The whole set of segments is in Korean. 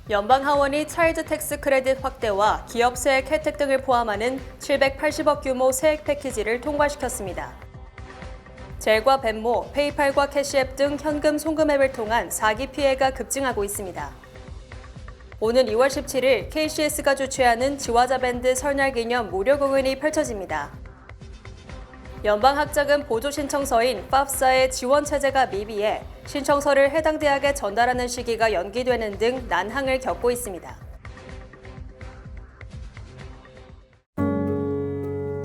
연방 하원이 차일드 텍스 크레딧 확대와 기업 세액 혜택 등을 포함하는 780억 규모 세액 패키지를 통과시켰습니다. 젤과 벤모, 페이팔과 캐시앱 등 현금 송금 앱을 통한 사기 피해가 급증하고 있습니다. 오는 2월 17일 KCS가 주최하는 지화자 밴드 설날 기념 무료 공연이 펼쳐집니다. 연방학자금 보조 신청서인 FAFSA의 지원 체제가 미비해 신청서를 해당 대학에 전달하는 시기가 연기되는 등 난항을 겪고 있습니다.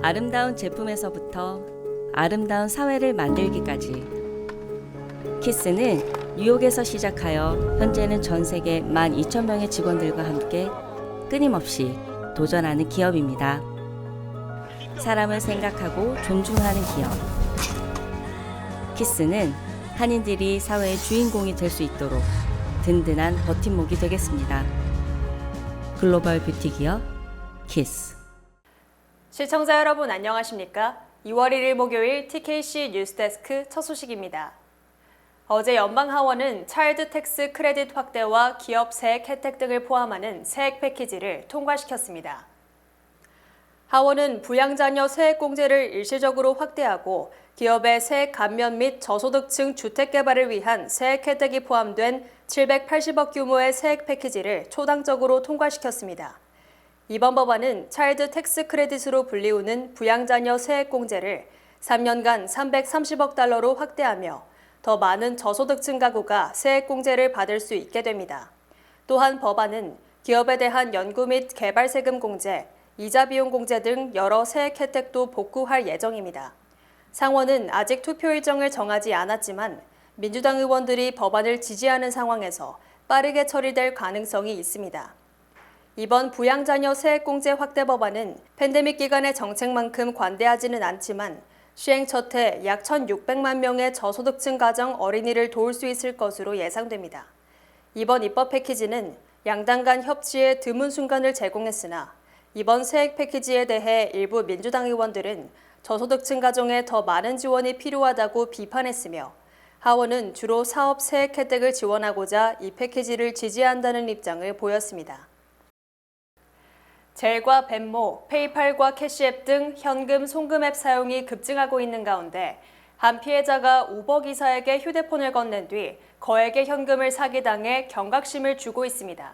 아름다운 제품에서부터 아름다운 사회를 만들기까지 키스는 뉴욕에서 시작하여 현재는 전 세계 12,000명의 직원들과 함께 끊임없이 도전하는 기업입니다. 사람을 생각하고 존중하는 기업. 키스는 한인들이 사회의 주인공이 될 수 있도록 든든한 버팀목이 되겠습니다. 글로벌 뷰티 기업 키스. 시청자 여러분 안녕하십니까? 2월 1일 목요일 TKC 뉴스데스크 첫 소식입니다. 어제 연방하원은 차일드 텍스 크레딧 확대와 기업 세액 혜택 등을 포함하는 세액 패키지를 통과시켰습니다. 하원은 부양자녀 세액공제를 일시적으로 확대하고 기업의 세액 감면 및 저소득층 주택 개발을 위한 세액 혜택이 포함된 780억 규모의 세액 패키지를 초당적으로 통과시켰습니다. 이번 법안은 차일드 텍스 크레딧으로 불리우는 부양자녀 세액공제를 3년간 330억 달러로 확대하며 더 많은 저소득층 가구가 세액공제를 받을 수 있게 됩니다. 또한 법안은 기업에 대한 연구 및 개발 세금 공제, 이자 비용 공제 등 여러 세액 혜택도 복구할 예정입니다. 상원은 아직 투표 일정을 정하지 않았지만 민주당 의원들이 법안을 지지하는 상황에서 빠르게 처리될 가능성이 있습니다. 이번 부양자녀 세액공제 확대 법안은 팬데믹 기간의 정책만큼 관대하지는 않지만 시행 첫 해 약 1,600만 명의 저소득층 가정 어린이를 도울 수 있을 것으로 예상됩니다. 이번 입법 패키지는 양당 간 협치의 드문 순간을 제공했으나 이번 세액 패키지에 대해 일부 민주당 의원들은 저소득층 가정에 더 많은 지원이 필요하다고 비판했으며 하원은 주로 사업 세액 혜택을 지원하고자 이 패키지를 지지한다는 입장을 보였습니다. 젤과 벤모, 페이팔과 캐시앱 등 현금 송금 앱 사용이 급증하고 있는 가운데 한 피해자가 우버 기사에게 휴대폰을 건넨 뒤 거액의 현금을 사기당해 경각심을 주고 있습니다.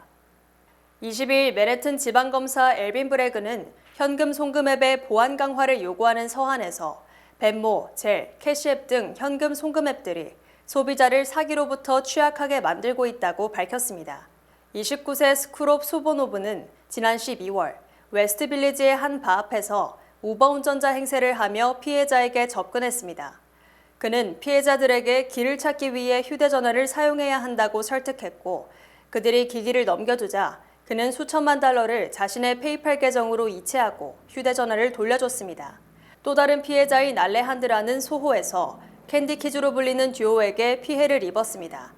22일 맨해튼 지방검사 엘빈 브래그는 현금 송금 앱의 보안 강화를 요구하는 서한에서 벤모, 젤, 캐시앱 등 현금 송금 앱들이 소비자를 사기로부터 취약하게 만들고 있다고 밝혔습니다. 29세 스크롭 소보노브는 지난 12월 웨스트 빌리지의 한 바 앞에서 우버 운전자 행세를 하며 피해자에게 접근했습니다. 그는 피해자들에게 길을 찾기 위해 휴대전화를 사용해야 한다고 설득했고 그들이 기기를 넘겨주자 그는 수천만 달러를 자신의 페이팔 계정으로 이체하고 휴대전화를 돌려줬습니다. 또 다른 피해자인 알레한드라는 소호에서 캔디키즈로 불리는 듀오에게 피해를 입었습니다.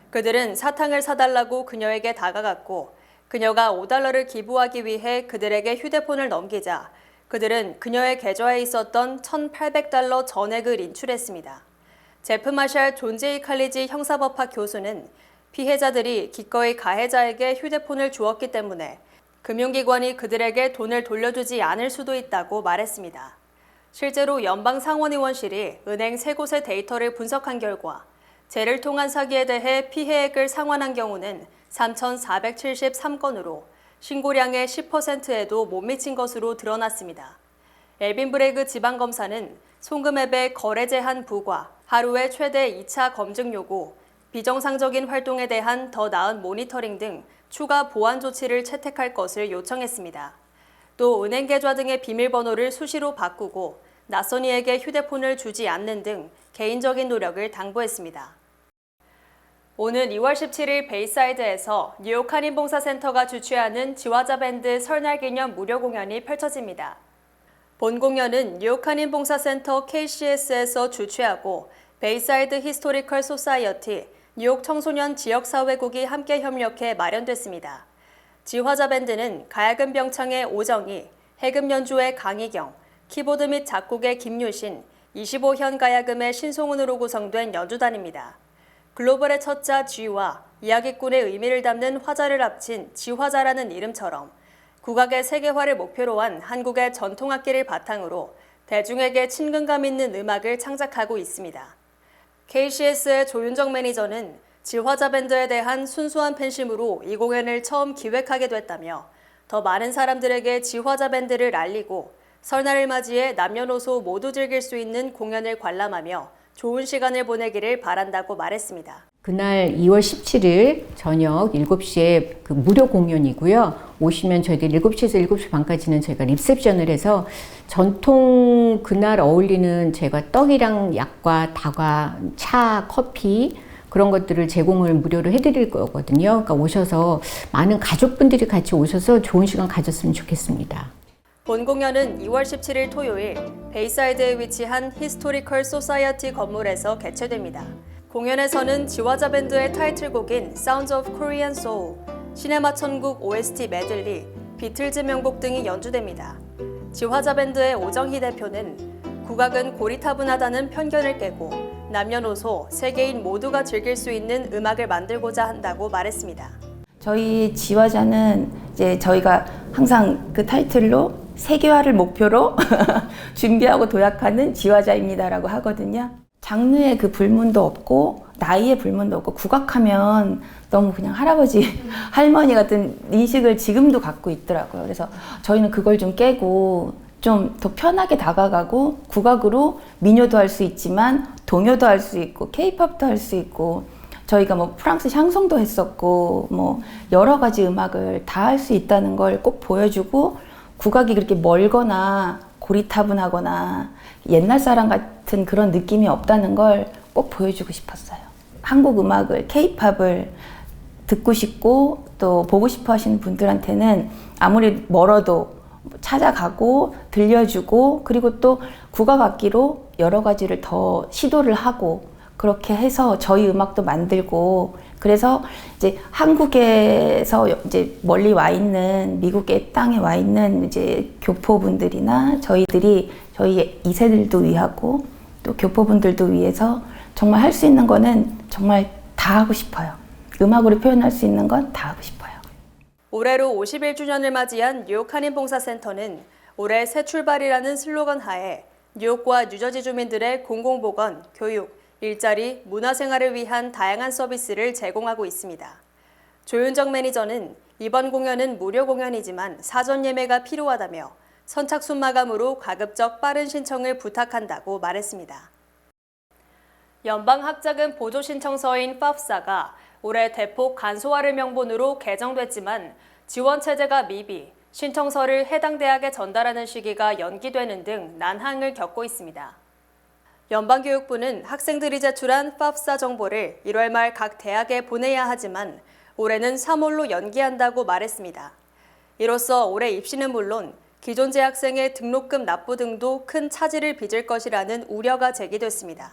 그들은 사탕을 사달라고 그녀에게 다가갔고 그녀가 $5를 기부하기 위해 그들에게 휴대폰을 넘기자 그들은 그녀의 계좌에 있었던 $1,800 전액을 인출했습니다. 제프 마샬 존 제이 칼리지 형사법학 교수는 피해자들이 기꺼이 가해자에게 휴대폰을 주었기 때문에 금융기관이 그들에게 돈을 돌려주지 않을 수도 있다고 말했습니다. 실제로 연방 상원의원실이 은행 3곳의 데이터를 분석한 결과 젤을 통한 사기에 대해 피해액을 상환한 경우는 3,473건으로 신고량의 10%에도 못 미친 것으로 드러났습니다. 엘빈 브레그 지방검사는 송금 앱의 거래 제한 부과, 하루에 최대 2차 검증 요구, 비정상적인 활동에 대한 더 나은 모니터링 등 추가 보안 조치를 채택할 것을 요청했습니다. 또 은행 계좌 등의 비밀번호를 수시로 바꾸고 낯선 이에게 휴대폰을 주지 않는 등 개인적인 노력을 당부했습니다. 오는 2월 17일 베이사이드에서 뉴욕 한인봉사센터가 주최하는 지화자 밴드 설날 기념 무료 공연이 펼쳐집니다. 본 공연은 뉴욕 한인봉사센터 KCS에서 주최하고 베이사이드 히스토리컬 소사이어티, 뉴욕 청소년 지역사회국이 함께 협력해 마련됐습니다. 지화자 밴드는 가야금 병창의 오정희, 해금 연주의 강희경, 키보드 및 작곡의 김유신, 25현 가야금의 신송은으로 구성된 연주단입니다. 글로벌의 첫자 G와 이야기꾼의 의미를 담는 화자를 합친 지화자라는 이름처럼 국악의 세계화를 목표로 한 한국의 전통악기를 바탕으로 대중에게 친근감 있는 음악을 창작하고 있습니다. KCS의 조윤정 매니저는 지화자 밴드에 대한 순수한 팬심으로 이 공연을 처음 기획하게 됐다며 더 많은 사람들에게 지화자 밴드를 알리고 설날을 맞이해 남녀노소 모두 즐길 수 있는 공연을 관람하며 좋은 시간을 보내기를 바란다고 말했습니다. 그날 2월 17일 저녁 7시에 그 무료 공연이고요. 오시면 저희들 7시에서 7시 반까지는 저희가 리셉션을 해서 전통 그날 어울리는 제가 떡이랑 약과 다과, 차, 커피 그런 것들을 제공을 무료로 해드릴 거거든요. 그러니까 오셔서 많은 가족분들이 같이 오셔서 좋은 시간 가졌으면 좋겠습니다. 본 공연은 2월 17일 토요일 베이사이드에 위치한 히스토리컬 소사이어티 건물에서 개최됩니다. 공연에서는 지화자 밴드의 타이틀곡인 Sounds of Korean Soul, 시네마 천국 OST 메들리, 비틀즈 명곡 등이 연주됩니다. 지화자 밴드의 오정희 대표는 국악은 고리타분하다는 편견을 깨고 남녀노소, 세계인 모두가 즐길 수 있는 음악을 만들고자 한다고 말했습니다. 저희 지화자는 이제 저희가 항상 그 타이틀로 세계화를 목표로 준비하고 도약하는 지화자입니다라고 하거든요. 장르의 그 불문도 없고 나이의 불문도 없고 국악하면 너무 그냥 할아버지, 할머니 같은 인식을 지금도 갖고 있더라고요. 그래서 저희는 그걸 좀 깨고 좀 더 편하게 다가가고 국악으로 민요도 할 수 있지만 동요도 할 수 있고 케이팝도 할 수 있고 저희가 뭐 프랑스 샹송도 했었고 뭐 여러 가지 음악을 다 할 수 있다는 걸 꼭 보여주고 국악이 그렇게 멀거나 고리타분하거나 옛날 사람 같은 그런 느낌이 없다는 걸 꼭 보여주고 싶었어요. 한국 음악을, 케이팝을 듣고 싶고 또 보고 싶어 하시는 분들한테는 아무리 멀어도 찾아가고 들려주고 그리고 또 국악악기로 여러 가지를 더 시도를 하고 그렇게 해서 저희 음악도 만들고 그래서 이제 한국에서 이제 멀리 와 있는 미국의 땅에 와 있는 이제 교포분들이나 저희들이 저희 2세들도 위하고 또 교포분들도 위해서 정말 할 수 있는 거는 정말 다 하고 싶어요. 음악으로 표현할 수 있는 건 다 하고 싶어요. 올해로 51주년을 맞이한 뉴욕 한인봉사센터는 올해 새 출발이라는 슬로건 하에 뉴욕과 뉴저지 주민들의 공공보건, 교육, 일자리, 문화생활을 위한 다양한 서비스를 제공하고 있습니다. 조윤정 매니저는 이번 공연은 무료 공연이지만 사전 예매가 필요하다며 선착순 마감으로 가급적 빠른 신청을 부탁한다고 말했습니다. 연방학자금 보조 신청서인 FAFSA가 올해 대폭 간소화를 명분으로 개정됐지만 지원 체제가 미비, 신청서를 해당 대학에 전달하는 시기가 연기되는 등 난항을 겪고 있습니다. 연방교육부는 학생들이 제출한 FAFSA 정보를 1월 말 각 대학에 보내야 하지만 올해는 3월로 연기한다고 말했습니다. 이로써 올해 입시는 물론 기존 재학생의 등록금 납부 등도 큰 차질을 빚을 것이라는 우려가 제기됐습니다.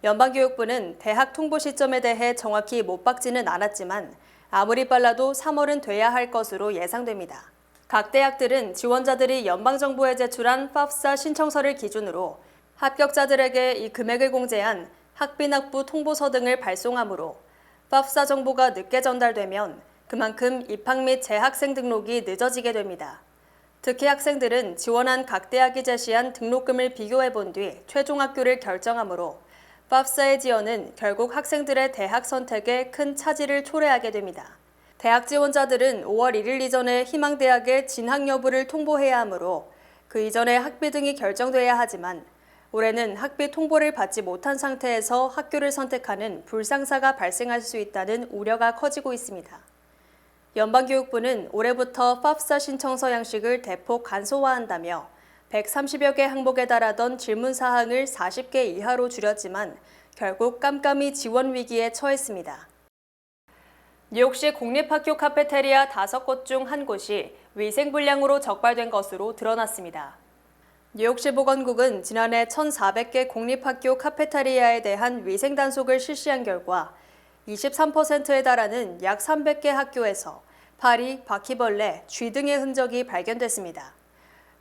연방교육부는 대학 통보 시점에 대해 정확히 못 박지는 않았지만 아무리 빨라도 3월은 돼야 할 것으로 예상됩니다. 각 대학들은 지원자들이 연방정부에 제출한 FAFSA 신청서를 기준으로 합격자들에게 이 금액을 공제한 학비납부 통보서 등을 발송하므로 FAFSA 정보가 늦게 전달되면 그만큼 입학 및 재학생 등록이 늦어지게 됩니다. 특히 학생들은 지원한 각 대학이 제시한 등록금을 비교해 본 뒤 최종 학교를 결정하므로 FAFSA의 지원은 결국 학생들의 대학 선택에 큰 차질을 초래하게 됩니다. 대학 지원자들은 5월 1일 이전에 희망 대학의 진학 여부를 통보해야 하므로 그 이전에 학비 등이 결정돼야 하지만 올해는 학비 통보를 받지 못한 상태에서 학교를 선택하는 불상사가 발생할 수 있다는 우려가 커지고 있습니다. 연방교육부는 올해부터 FAFSA 신청서 양식을 대폭 간소화한다며 130여 개 항목에 달하던 질문 사항을 40개 이하로 줄였지만 결국 깜깜이 지원 위기에 처했습니다. 뉴욕시 공립학교 카페테리아 5곳 중 1곳이 위생불량으로 적발된 것으로 드러났습니다. 뉴욕시 보건국은 지난해 1,400개 공립학교 카페테리아에 대한 위생 단속을 실시한 결과 23%에 달하는 약 300개 학교에서 파리, 바퀴벌레, 쥐 등의 흔적이 발견됐습니다.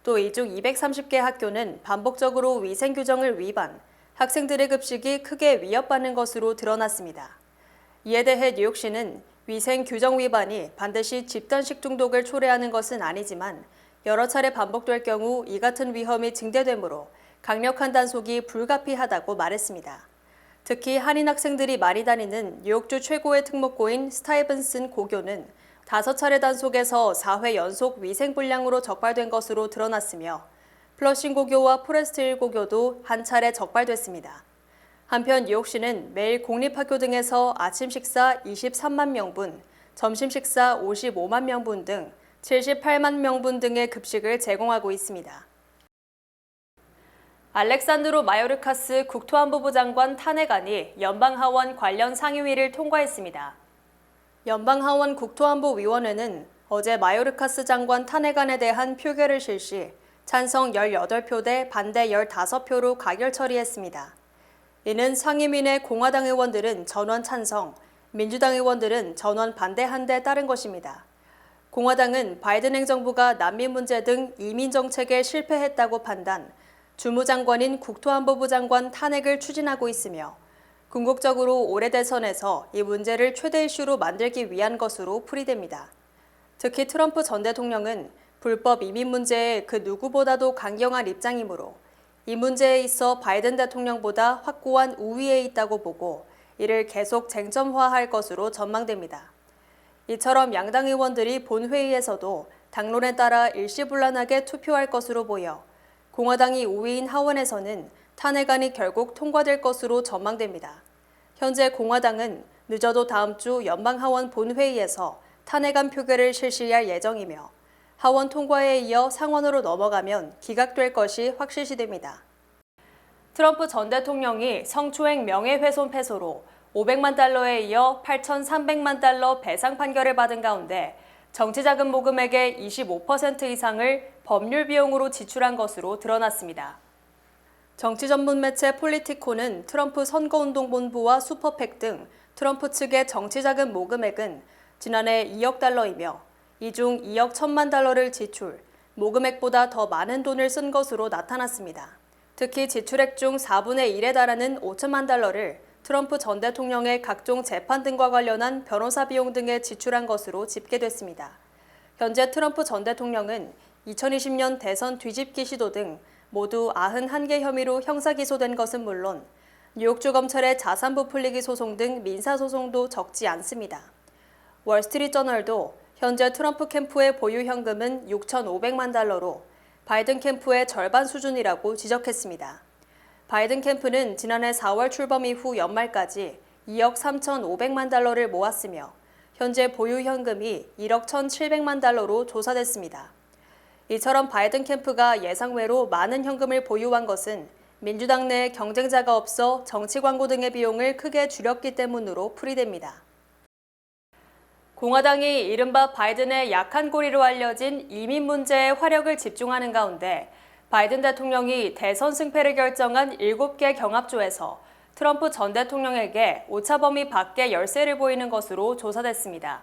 또 이 중 230개 학교는 반복적으로 위생 규정을 위반, 학생들의 급식이 크게 위협받는 것으로 드러났습니다. 이에 대해 뉴욕시는 위생 규정 위반이 반드시 집단 식중독을 초래하는 것은 아니지만 여러 차례 반복될 경우 이 같은 위험이 증대되므로 강력한 단속이 불가피하다고 말했습니다. 특히 한인 학생들이 많이 다니는 뉴욕주 최고의 특목고인 스타이븐슨 고교는 5차례 단속에서 4회 연속 위생불량으로 적발된 것으로 드러났으며 플러싱 고교와 포레스트힐 고교도 한 차례 적발됐습니다. 한편 뉴욕시는 매일 공립학교 등에서 아침 식사 23만 명분, 점심 식사 55만 명분 등 78만 명분 등의 급식을 제공하고 있습니다. 알렉산드로 마요르카스 국토안보부 장관 탄핵안이 연방하원 관련 상임위를 통과했습니다. 연방하원 국토안보위원회는 어제 마요르카스 장관 탄핵안에 대한 표결을 실시, 찬성 18표 대 반대 15표로 가결 처리했습니다. 이는 상임위 내 공화당 의원들은 전원 찬성, 민주당 의원들은 전원 반대한 데 따른 것입니다. 공화당은 바이든 행정부가 난민 문제 등 이민 정책에 실패했다고 판단, 주무장관인 국토안보부 장관 탄핵을 추진하고 있으며 궁극적으로 올해 대선에서 이 문제를 최대 이슈로 만들기 위한 것으로 풀이됩니다. 특히 트럼프 전 대통령은 불법 이민 문제에 그 누구보다도 강경한 입장이므로 이 문제에 있어 바이든 대통령보다 확고한 우위에 있다고 보고 이를 계속 쟁점화할 것으로 전망됩니다. 이처럼 양당 의원들이 본회의에서도 당론에 따라 일시불란하게 투표할 것으로 보여 공화당이 우위인 하원에서는 탄핵안이 결국 통과될 것으로 전망됩니다. 현재 공화당은 늦어도 다음 주 연방하원 본회의에서 탄핵안 표결을 실시할 예정이며 하원 통과에 이어 상원으로 넘어가면 기각될 것이 확실시됩니다. 트럼프 전 대통령이 성추행 명예훼손 패소로 500만 달러에 이어 8,300만 달러 배상 판결을 받은 가운데 정치자금 모금액의 25% 이상을 법률 비용으로 지출한 것으로 드러났습니다. 정치 전문 매체 폴리티코는 트럼프 선거운동본부와 슈퍼팩 등 트럼프 측의 정치자금 모금액은 지난해 2억 달러이며 이 중 2억 1천만 달러를 지출, 모금액보다 더 많은 돈을 쓴 것으로 나타났습니다. 특히 지출액 중 4분의 1에 달하는 5천만 달러를 트럼프 전 대통령의 각종 재판 등과 관련한 변호사 비용 등에 지출한 것으로 집계됐습니다. 현재 트럼프 전 대통령은 2020년 대선 뒤집기 시도 등 모두 91개 혐의로 형사 기소된 것은 물론 뉴욕주 검찰의 자산 부풀리기 소송 등 민사 소송도 적지 않습니다. 월스트리트저널도 현재 트럼프 캠프의 보유 현금은 6,500만 달러로 바이든 캠프의 절반 수준이라고 지적했습니다. 바이든 캠프는 지난해 4월 출범 이후 연말까지 2억 3,500만 달러를 모았으며 현재 보유 현금이 1억 1,700만 달러로 조사됐습니다. 이처럼 바이든 캠프가 예상외로 많은 현금을 보유한 것은 민주당 내에 경쟁자가 없어 정치 광고 등의 비용을 크게 줄였기 때문으로 풀이됩니다. 공화당이 이른바 바이든의 약한 고리로 알려진 이민 문제에 화력을 집중하는 가운데 바이든 대통령이 대선 승패를 결정한 7개 경합주에서 트럼프 전 대통령에게 오차 범위 밖의 열세를 보이는 것으로 조사됐습니다.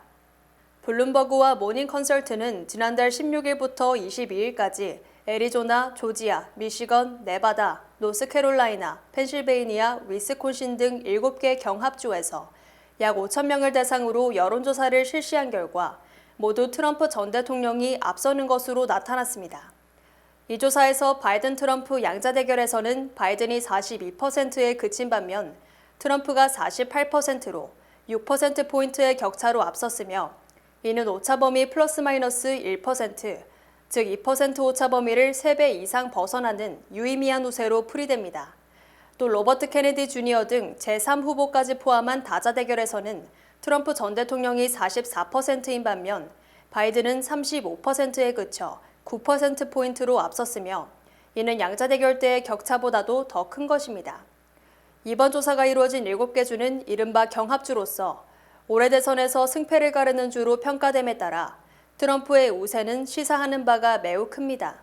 블룸버그와 모닝 컨설트는 지난달 16일부터 22일까지 애리조나, 조지아, 미시건, 네바다, 노스캐롤라이나, 펜실베이니아, 위스콘신 등 7개 경합주에서 약 5,000명을 대상으로 여론조사를 실시한 결과 모두 트럼프 전 대통령이 앞서는 것으로 나타났습니다. 이 조사에서 바이든 트럼프 양자 대결에서는 바이든이 42%에 그친 반면 트럼프가 48%로 6%포인트의 격차로 앞섰으며 이는 오차 범위 플러스 마이너스 1%, 즉 2% 오차 범위를 3배 이상 벗어나는 유의미한 우세로 풀이됩니다. 또 로버트 케네디 주니어 등 제3후보까지 포함한 다자 대결에서는 트럼프 전 대통령이 44%인 반면 바이든은 35%에 그쳐 9%포인트로 앞섰으며 이는 양자 대결 때의 격차보다도 더 큰 것입니다. 이번 조사가 이루어진 7개 주는 이른바 경합주로서 올해 대선에서 승패를 가르는 주로 평가됨에 따라 트럼프의 우세는 시사하는 바가 매우 큽니다.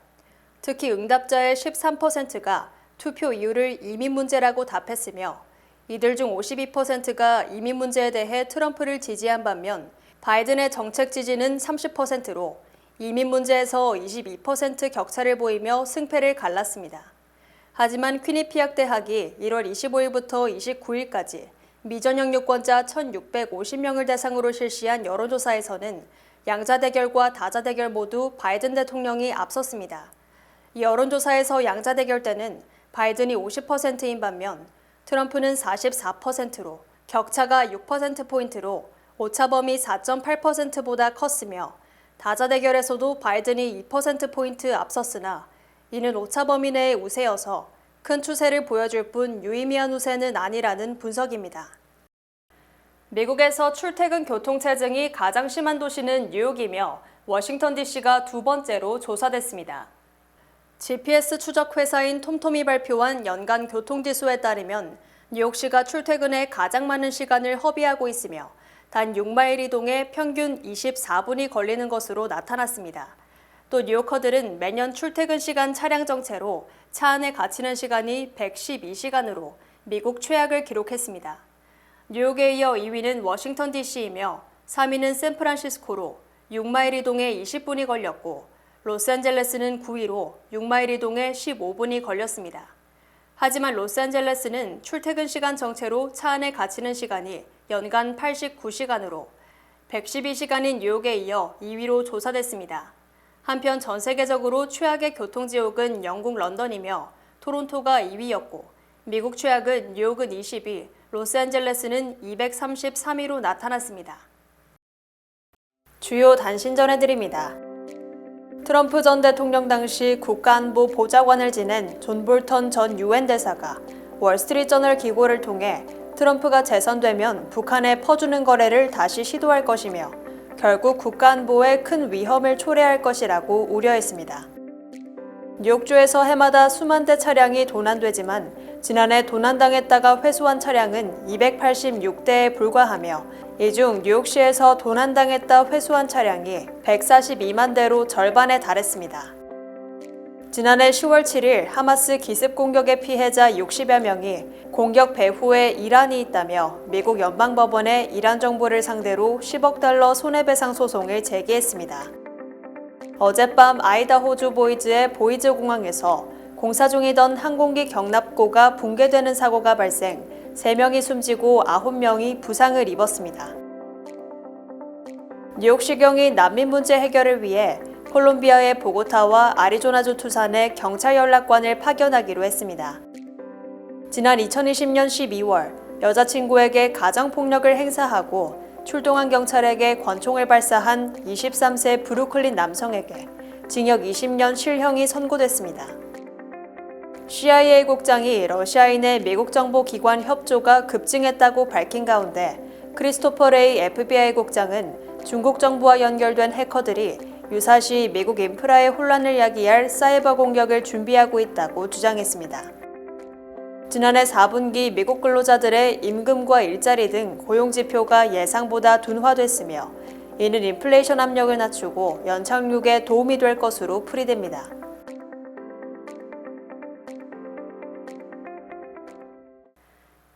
특히 응답자의 13%가 투표 이유를 이민 문제라고 답했으며 이들 중 52%가 이민 문제에 대해 트럼프를 지지한 반면 바이든의 정책 지지는 30%로 이민 문제에서 22% 격차를 보이며 승패를 갈랐습니다. 하지만 퀴니피악 대학이 1월 25일부터 29일까지 미전형 유권자 1,650명을 대상으로 실시한 여론조사에서는 양자 대결과 다자 대결 모두 바이든 대통령이 앞섰습니다. 이 여론조사에서 양자 대결 때는 바이든이 50%인 반면 트럼프는 44%로 격차가 6%포인트로 오차범위 4.8%보다 컸으며 다자 대결에서도 바이든이 2%포인트 앞섰으나 이는 오차범위 내의 우세여서 큰 추세를 보여줄 뿐 유의미한 우세는 아니라는 분석입니다. 미국에서 출퇴근 교통체증이 가장 심한 도시는 뉴욕이며 워싱턴 DC가 두 번째로 조사됐습니다. GPS 추적 회사인 톰톰이 발표한 연간 교통지수에 따르면 뉴욕시가 출퇴근에 가장 많은 시간을 허비하고 있으며 단 6마일 이동에 평균 24분이 걸리는 것으로 나타났습니다. 또 뉴요커들은 매년 출퇴근 시간 차량 정체로 차 안에 갇히는 시간이 112시간으로 미국 최악을 기록했습니다. 뉴욕에 이어 2위는 워싱턴 DC이며 3위는 샌프란시스코로 6마일 이동에 20분이 걸렸고 로스앤젤레스는 9위로 6마일 이동에 15분이 걸렸습니다. 하지만 로스앤젤레스는 출퇴근 시간 정체로 차 안에 갇히는 시간이 연간 89시간으로 112시간인 뉴욕에 이어 2위로 조사됐습니다. 한편 전 세계적으로 최악의 교통지옥은 영국 런던이며 토론토가 2위였고 미국 최악은 뉴욕은 20위, 로스앤젤레스는 233위로 나타났습니다. 주요 단신 전해드립니다. 트럼프 전 대통령 당시 국가안보 보좌관을 지낸 존 볼턴 전 유엔 대사가 월스트리트저널 기고를 통해 트럼프가 재선되면 북한에 퍼주는 거래를 다시 시도할 것이며 결국 국가안보에 큰 위험을 초래할 것이라고 우려했습니다. 뉴욕주에서 해마다 수만 대 차량이 도난되지만 지난해 도난당했다가 회수한 차량은 286대에 불과하며 이 중 뉴욕시에서 도난당했다 회수한 차량이 142만 대로 절반에 달했습니다. 지난해 10월 7일 하마스 기습 공격의 피해자 60여 명이 공격 배후에 이란이 있다며 미국 연방법원에 이란 정부를 상대로 10억 달러 손해배상 소송을 제기했습니다. 어젯밤 아이다호주 보이즈의 보이즈 공항에서 공사 중이던 항공기 경납고가 붕괴되는 사고가 발생, 3명이 숨지고 9명이 부상을 입었습니다. 뉴욕시경이 난민 문제 해결을 위해 콜롬비아의 보고타와 아리조나주 투산에 경찰 연락관을 파견하기로 했습니다. 지난 2020년 12월 여자친구에게 가정폭력을 행사하고 출동한 경찰에게 권총을 발사한 23세 브루클린 남성에게 징역 20년 실형이 선고됐습니다. CIA 국장이 러시아인의 미국 정보 기관 협조가 급증했다고 밝힌 가운데 크리스토퍼 레이 FBI 국장은 중국 정부와 연결된 해커들이 유사시 미국 인프라의 혼란을 야기할 사이버 공격을 준비하고 있다고 주장했습니다. 지난해 4분기 미국 근로자들의 임금과 일자리 등 고용 지표가 예상보다 둔화됐으며 이는 인플레이션 압력을 낮추고 연착륙에 도움이 될 것으로 풀이됩니다.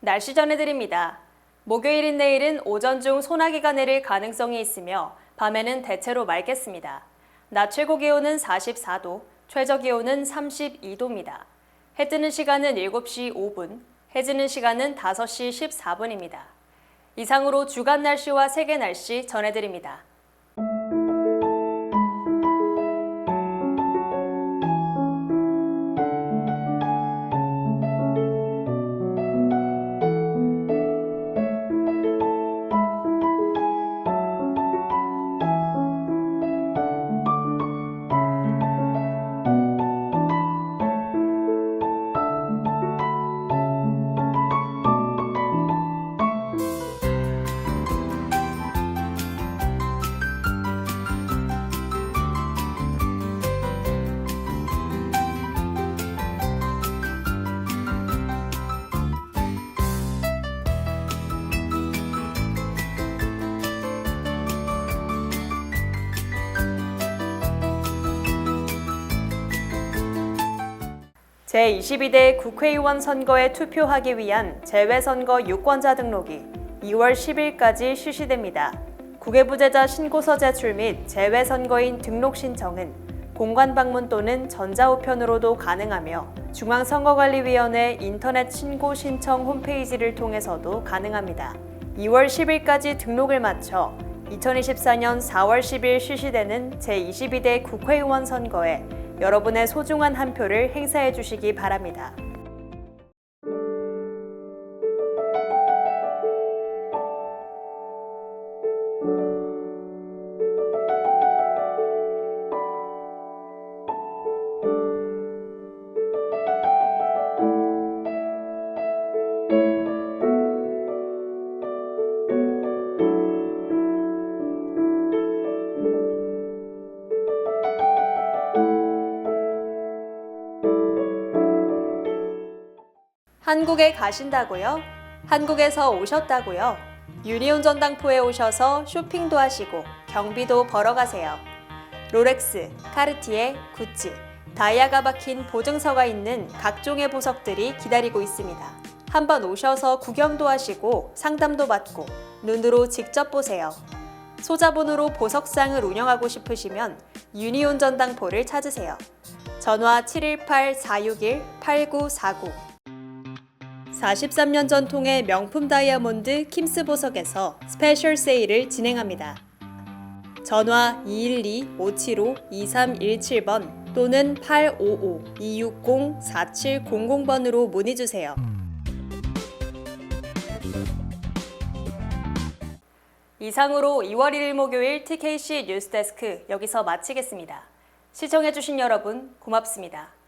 날씨 전해드립니다. 목요일인 내일은 오전 중 소나기가 내릴 가능성이 있으며 밤에는 대체로 맑겠습니다. 낮 최고 기온은 44도, 최저 기온은 32도입니다. 해 뜨는 시간은 7시 5분, 해 지는 시간은 5시 14분입니다. 이상으로 주간 날씨와 세계 날씨 전해드립니다. 제22대 국회의원 선거에 투표하기 위한 재외선거 유권자 등록이 2월 10일까지 실시됩니다. 국외부재자 신고서 제출 및 재외선거인 등록 신청은 본관 방문 또는 전자우편으로도 가능하며 중앙선거관리위원회 인터넷 신고 신청 홈페이지를 통해서도 가능합니다. 2월 10일까지 등록을 마쳐 2024년 4월 10일 실시되는 제22대 국회의원 선거에 여러분의 소중한 한 표를 행사해 주시기 바랍니다. 한국에 가신다고요? 한국에서 오셨다고요? 유니온 전당포에 오셔서 쇼핑도 하시고 경비도 벌어 가세요. 롤렉스, 카르티에, 구찌, 다이아가 박힌 보증서가 있는 각종의 보석들이 기다리고 있습니다. 한번 오셔서 구경도 하시고 상담도 받고 눈으로 직접 보세요. 소자본으로 보석상을 운영하고 싶으시면 유니온 전당포를 찾으세요. 전화 718-461-8949 43년 전통의 명품 다이아몬드 킴스 보석에서 스페셜 세일을 진행합니다. 전화 212-575-2317번 또는 855-260-4700번으로 문의주세요. 이상으로 2월 1일 목요일 TKC 뉴스데스크 여기서 마치겠습니다. 시청해주신 여러분 고맙습니다.